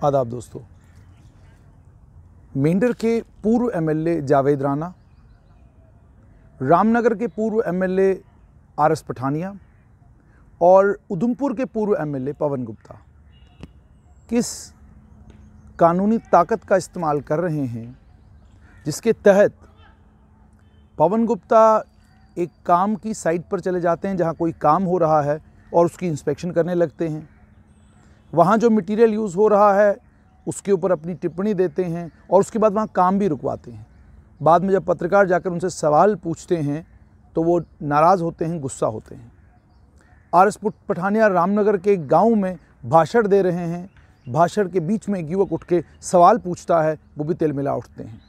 आदाब दोस्तों। मेंढर के पूर्व एमएलए जावेद राणा, रामनगर के पूर्व एमएलए आरएस पठानिया और उधमपुर के पूर्व एमएलए पवन गुप्ता किस कानूनी ताकत का इस्तेमाल कर रहे हैं जिसके तहत पवन गुप्ता एक काम की साइट पर चले जाते हैं जहां कोई काम हो रहा है और उसकी इंस्पेक्शन करने लगते हैं। वहाँ जो मटेरियल यूज़ हो रहा है उसके ऊपर अपनी टिप्पणी देते हैं और उसके बाद वहाँ काम भी रुकवाते हैं। बाद में जब पत्रकार जाकर उनसे सवाल पूछते हैं तो वो नाराज़ होते हैं, गुस्सा होते हैं। आरएस पठानिया रामनगर के गांव में भाषण दे रहे हैं। भाषण के बीच में एक युवक उठ के सवाल पूछता है, वो भी तिलमिला उठते हैं।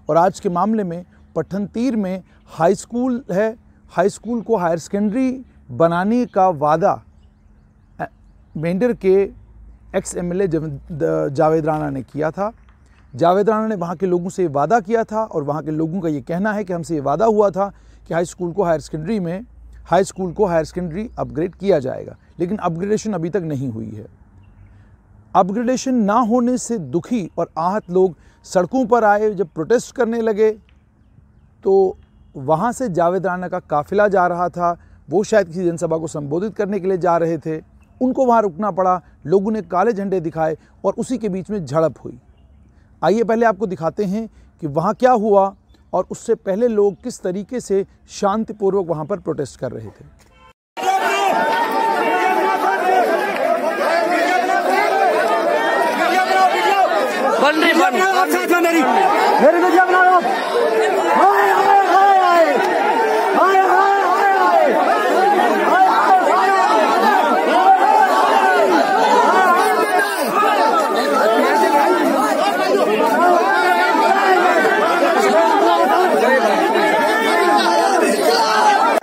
और आज के मामले में पठनतीर में हाई स्कूल है, हाई स्कूल को हायर सेकेंडरी बनाने का वादा मेंढर के एक्स एमएलए जावेद राणा ने किया था। जावेद राणा ने वहाँ के लोगों से वादा किया था और वहाँ के लोगों का ये कहना है कि हमसे ये वादा हुआ था कि हाई स्कूल को हायर सेकेंडरी अपग्रेड किया जाएगा, लेकिन अपग्रेडेशन अभी तक नहीं हुई है। अपग्रेडेशन ना होने से दुखी और आहत लोग सड़कों पर आए। जब प्रोटेस्ट करने लगे तो वहाँ से जावेद राणा का काफिला जा रहा था। वो शायद किसी जनसभा को संबोधित करने के लिए जा रहे थे। उनको वहाँ रुकना पड़ा, लोगों ने काले झंडे दिखाए और उसी के बीच में झड़प हुई। आइए पहले आपको दिखाते हैं कि वहाँ क्या हुआ और उससे पहले लोग किस तरीके से शांतिपूर्वक वहाँ पर प्रोटेस्ट कर रहे थे।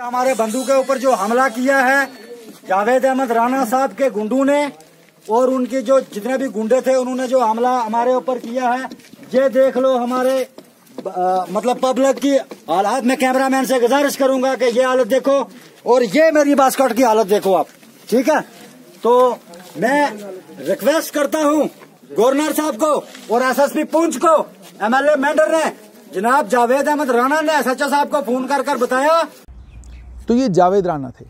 हमारे बंधु के ऊपर जो हमला किया है जावेद अहमद राणा साहब के गुंडों ने और उनके जो जितने भी गुंडे थे उन्होंने जो हमला हमारे ऊपर किया है, ये देख लो। हमारे मतलब पब्लिक की हालात में कैमरामैन से गुजारिश करूंगा कि ये हालत देखो और ये मेरी बास्केट की हालत देखो आप, ठीक है। तो मैं रिक्वेस्ट करता हूँ गवर्नर साहब को और एसएसपी पुंछ को, एमएलए मेंढर ने जनाब जावेद अहमद राणा ने एसएचओ साहब को फोन कर बताया। तो ये जावेद राणा थे।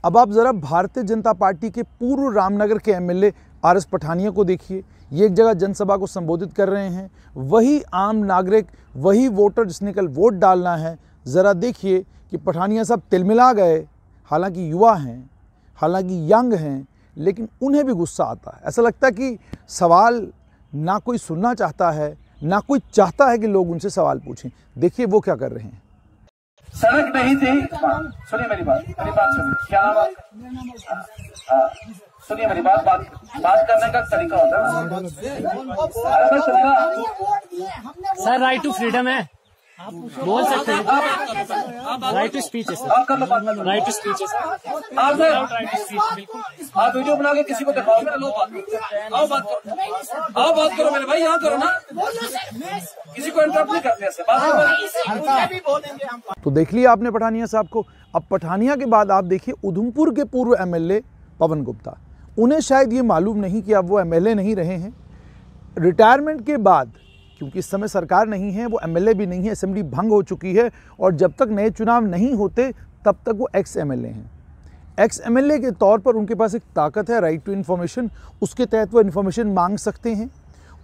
अब आप ज़रा भारतीय जनता पार्टी के पूर्व रामनगर के एमएलए आरएस पठानिया को देखिए। ये एक जगह जनसभा को संबोधित कर रहे हैं। वही आम नागरिक, वही वोटर जिसने कल वोट डालना है, ज़रा देखिए कि पठानिया साहब तिलमिला गए। हालांकि युवा हैं, हालांकि यंग हैं, लेकिन उन्हें भी गुस्सा आता है। ऐसा लगता है कि सवाल ना कोई सुनना चाहता है, ना कोई चाहता है कि लोग उनसे सवाल पूछें। देखिए वो क्या कर रहे हैं। सड़क नहीं थी, सुनिए मेरी बात सुनिए। क्या नाम है? सुनिए मेरी बात करने का तरीका होता है। सर राइट टू फ्रीडम है, आप बोल सकते हैं। राइट टू स्पीच है सर, राइट टू स्पीच है सर। आप वीडियो बना के किसी को दिखाओ, मेरे लोग बात करो मेरे भाई, यहाँ करो ना, किसी को इंटरप्ट नहीं करते ऐसे बात। तो देख लिया आपने पठानिया साहब को। अब पठानिया के बाद आप देखिए उधमपुर के पूर्व एमएलए पवन गुप्ता। उन्हें शायद ये मालूम नहीं कि अब वो एमएलए नहीं रहे हैं। रिटायरमेंट के बाद, क्योंकि इस समय सरकार नहीं है, वो एमएलए भी नहीं है, असेंबली भंग हो चुकी है और जब तक नए चुनाव नहीं होते तब तक वो एक्स एमएलए हैं। एक्स एमएलए के तौर पर उनके पास एक ताकत है, राइट टू इन्फॉर्मेशन। उसके तहत वो इन्फॉर्मेशन मांग सकते हैं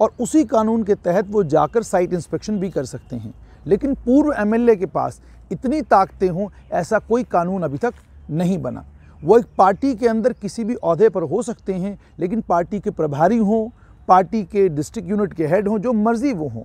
और उसी कानून के तहत वो जाकर साइट इंस्पेक्शन भी कर सकते हैं। लेकिन पूर्व एमएलए के पास इतनी ताकतें हों, ऐसा कोई कानून अभी तक नहीं बना। वो एक पार्टी के अंदर किसी भी ओहदे पर हो सकते हैं, लेकिन पार्टी के प्रभारी हों, पार्टी के डिस्ट्रिक्ट यूनिट के हेड हों, जो मर्जी वो हों,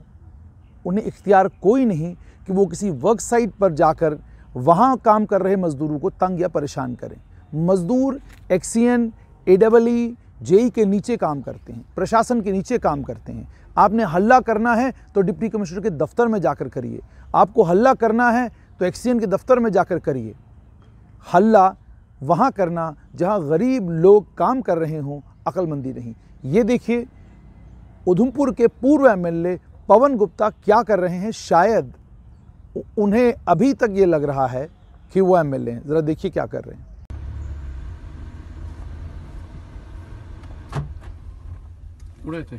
उन्हें इख्तियार कोई नहीं कि वो किसी वर्क साइट पर जाकर वहाँ काम कर रहे मजदूरों को तंग या परेशान करें। मजदूर एक्सीएन, एडब्ल्यूई, जेई के नीचे काम करते हैं, प्रशासन के नीचे काम करते हैं। आपने हल्ला करना है तो डिप्टी कमिश्नर के दफ्तर में जाकर करिए। आपको हल्ला करना है तो एक्सीएन के दफ्तर में जाकर करिए। हल्ला वहाँ करना जहाँ गरीब लोग काम कर रहे हों, अक्लमंदी नहीं। ये देखिए उधमपुर के पूर्व एमएलए पवन गुप्ता क्या कर रहे हैं। शायद उन्हें अभी तक ये लग रहा है कि वो एमएलए हैं। ज़रा देखिए क्या कर रहे हैं। उड़े थे।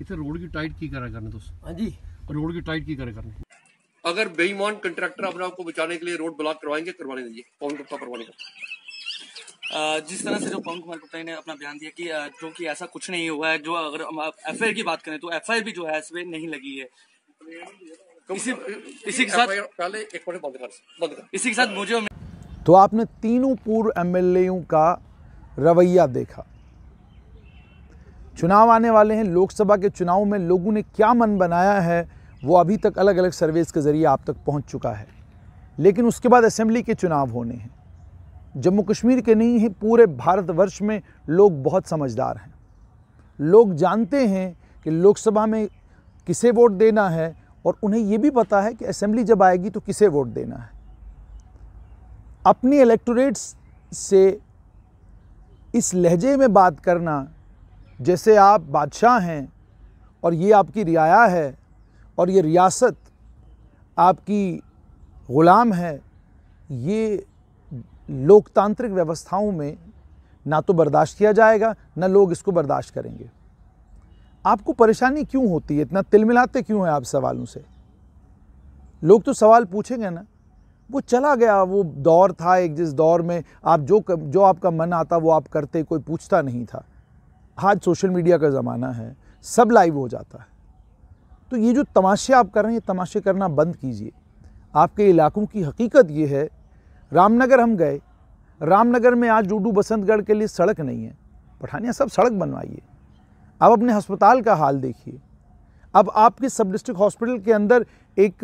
इतने रोड की टाइट की करा करने दोस्त। हाँ जी, रोड की टाइट की करा करने। अगर बेईमान कंट्रैक्टर अपने आप को बचाने के लिए रोड ब्लॉक करवाएंगे, करवाने दीजिए, पवन गुप्ता करवाने का। जिस तरह से जो पवन कुमार गुप्ता ने अपना बयान दिया कि जो कि ऐसा कुछ नहीं हुआ है, जो अगर हम एफआईआर की बात करें तो एफआईआर भी जो है इस पे नहीं लगी है। इसी के साथ पहले एक मिनट बंद कर, इसी के साथ मुझे तो आपने तीनों पूर्व एमएलएओं का रवैया देखा। चुनाव आने वाले हैं, लोकसभा के चुनाव में लोगों ने क्या मन बनाया है वो अभी तक अलग अलग सर्वेस के जरिए आप तक पहुंच चुका है। लेकिन उसके बाद असेंबली के चुनाव होने हैं। जम्मू कश्मीर के नहीं है, पूरे भारतवर्ष में लोग बहुत समझदार हैं। लोग जानते हैं कि लोकसभा में किसे वोट देना है और उन्हें ये भी पता है कि असेंबली जब आएगी तो किसे वोट देना है। अपनी इलेक्टोरेट्स से इस लहजे में बात करना जैसे आप बादशाह हैं और ये आपकी रियाया है और ये रियासत आपकी ग़ुलाम है, ये लोकतांत्रिक व्यवस्थाओं में ना तो बर्दाश्त किया जाएगा, ना लोग इसको बर्दाश्त करेंगे। आपको परेशानी क्यों होती है, इतना तिलमिलाते क्यों हैं आप सवालों से? लोग तो सवाल पूछेंगे ना। वो चला गया, वो दौर था एक जिस दौर में आप जो आपका मन आता वो आप करते, कोई पूछता नहीं था। आज सोशल मीडिया का ज़माना है, सब लाइव हो जाता है। तो ये जो तमाशे आप कर रहे हैं, ये तमाशे करना बंद कीजिए। आपके इलाकों की हकीकत ये है, रामनगर हम गए, रामनगर में आज डूडू बसंतगढ़ के लिए सड़क नहीं है। पठानिया सब सड़क बनवाइए। अब अपने अस्पताल का हाल देखिए। अब आपके सब डिस्ट्रिक्ट हॉस्पिटल के अंदर एक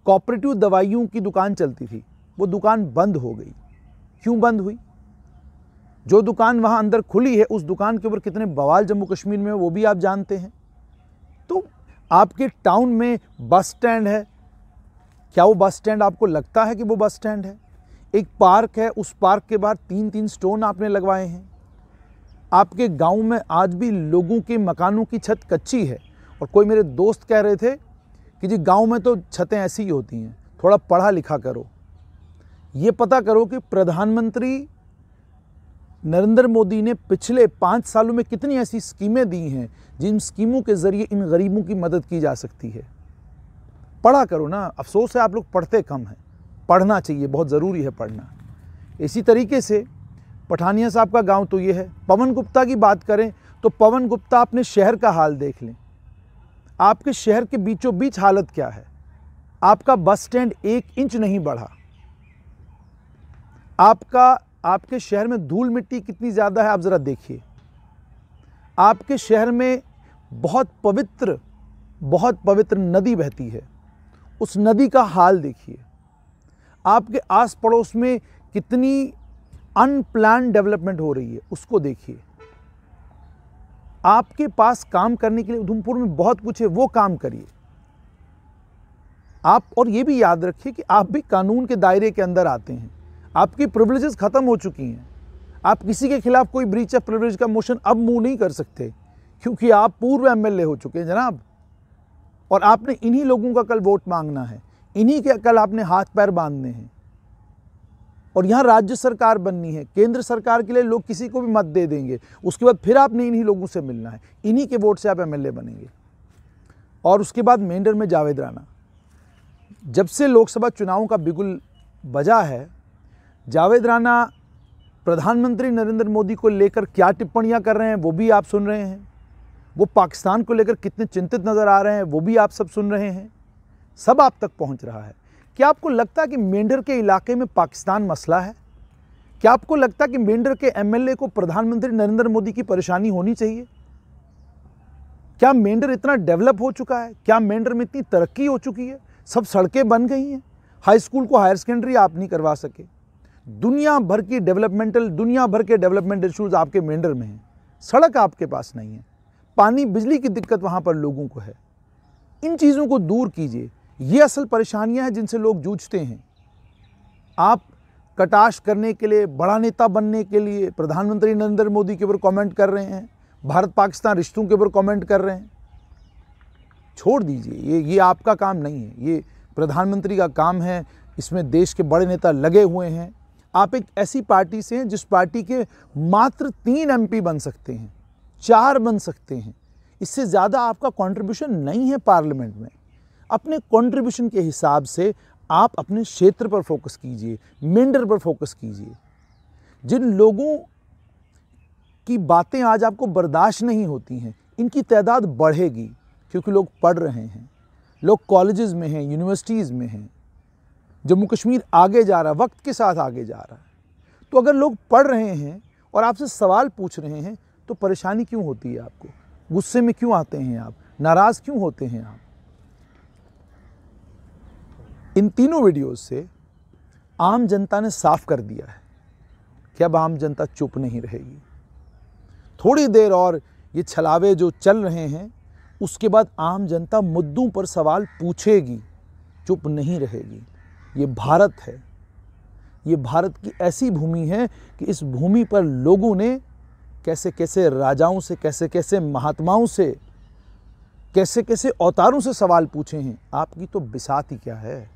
कोऑपरेटिव दवाइयों की दुकान चलती थी, वो दुकान बंद हो गई। क्यों बंद हुई? जो दुकान वहाँ अंदर खुली है उस दुकान के ऊपर कितने बवाल जम्मू कश्मीर में वो भी आप जानते हैं। तो आपके टाउन में बस स्टैंड है, क्या वो बस स्टैंड आपको लगता है कि वो बस स्टैंड है? एक पार्क है, उस पार्क के बाहर 3-3 स्टोन आपने लगवाए हैं। आपके गांव में आज भी लोगों के मकानों की छत कच्ची है। और कोई मेरे दोस्त कह रहे थे कि जी गांव में तो छतें ऐसी ही होती हैं, थोड़ा पढ़ा लिखा करो। ये पता करो कि प्रधानमंत्री नरेंद्र मोदी ने पिछले 5 सालों में कितनी ऐसी स्कीमें दी हैं जिन स्कीमों के ज़रिए इन गरीबों की मदद की जा सकती है। पढ़ा करो ना। अफसोस है आप लोग पढ़ते कम हैं। पढ़ना चाहिए, बहुत ज़रूरी है पढ़ना। इसी तरीके से पठानिया साहब का गांव तो ये है। पवन गुप्ता की बात करें तो पवन गुप्ता अपने शहर का हाल देख लें। आपके शहर के बीचों बीच हालत क्या है? आपका बस स्टैंड 1 इंच नहीं बढ़ा। आपके शहर में धूल मिट्टी कितनी ज़्यादा है आप ज़रा देखिए। आपके शहर में बहुत पवित्र नदी बहती है, उस नदी का हाल देखिए। आपके आस पड़ोस में कितनी अनप्लान्ड डेवलपमेंट हो रही है, उसको देखिए। आपके पास काम करने के लिए उधमपुर में बहुत कुछ है, वो काम करिए आप। और ये भी याद रखिए कि आप भी कानून के दायरे के अंदर आते हैं। आपकी प्रिविलेजेस खत्म हो चुकी हैं। आप किसी के खिलाफ कोई ब्रीच ऑफ प्रिविलेज का मोशन अब मूव नहीं कर सकते, क्योंकि आप पूर्व एमएलए हो चुके हैं जनाब। और आपने इन्हीं लोगों का कल वोट मांगना है, इन्हीं के कल आपने हाथ पैर बांधने हैं। और यहाँ राज्य सरकार बननी है, केंद्र सरकार के लिए लोग किसी को भी मत दे देंगे, उसके बाद फिर आपने इन्हीं लोगों से मिलना है, इन्हीं के वोट से आप एमएलए बनेंगे। और उसके बाद मेंढर में जावेद राणा, जब से लोकसभा चुनावों का बिगुल बजा है, जावेद राणा प्रधानमंत्री नरेंद्र मोदी को लेकर क्या टिप्पणियां कर रहे हैं वो भी आप सुन रहे हैं। वो पाकिस्तान को लेकर कितने चिंतित नज़र आ रहे हैं वो भी आप सब सुन रहे हैं। सब आप तक पहुंच रहा है। क्या आपको लगता है कि मेंढर के इलाके में पाकिस्तान मसला है? क्या आपको लगता है कि मेंढर के एमएलए को प्रधानमंत्री नरेंद्र मोदी की परेशानी होनी चाहिए? क्या मेंढर इतना डेवलप हो चुका है? क्या मेंढर में इतनी तरक्की हो चुकी है? सब सड़कें बन गई हैं। हाई स्कूल को हायर सेकेंडरी आप नहीं करवा सके। दुनिया भर के डेवलपमेंट इश्यूज आपके मेंढर में हैं। सड़क आपके पास नहीं है, पानी बिजली की दिक्कत वहाँ पर लोगों को है। इन चीज़ों को दूर कीजिए। ये असल परेशानियां हैं जिनसे लोग जूझते हैं। आप कटाश करने के लिए, बड़ा नेता बनने के लिए प्रधानमंत्री नरेंद्र मोदी के ऊपर कमेंट कर रहे हैं, भारत पाकिस्तान रिश्तों के ऊपर कमेंट कर रहे हैं। छोड़ दीजिए, ये आपका काम नहीं है, ये प्रधानमंत्री का काम है। इसमें देश के बड़े नेता लगे हुए हैं। आप एक ऐसी पार्टी से हैं जिस पार्टी के मात्र 3 MP बन सकते हैं, 4 बन सकते हैं। इससे ज़्यादा आपका कंट्रीब्यूशन नहीं है पार्लियामेंट में। अपने कंट्रीब्यूशन के हिसाब से आप अपने क्षेत्र पर फोकस कीजिए, मेंढर पर फोकस कीजिए। जिन लोगों की बातें आज आपको बर्दाश्त नहीं होती हैं, इनकी तादाद बढ़ेगी क्योंकि लोग पढ़ रहे हैं, लोग कॉलेजेस में हैं, यूनिवर्सिटीज़ में हैं। जम्मू कश्मीर आगे जा रहा है, वक्त के साथ आगे जा रहा है। तो अगर लोग पढ़ रहे हैं और आपसे सवाल पूछ रहे हैं तो परेशानी क्यों होती है आपको? गुस्से में क्यों आते हैं आप? नाराज़ क्यों होते हैं आप? इन तीनों वीडियोस से आम जनता ने साफ कर दिया है कि अब आम जनता चुप नहीं रहेगी। थोड़ी देर और ये छलावे जो चल रहे हैं, उसके बाद आम जनता मुद्दों पर सवाल पूछेगी, चुप नहीं रहेगी। ये भारत है, ये भारत की ऐसी भूमि है कि इस भूमि पर लोगों ने कैसे कैसे राजाओं से, कैसे कैसे महात्माओं से, कैसे कैसे अवतारों से सवाल पूछे हैं। आपकी तो बिसात ही क्या है।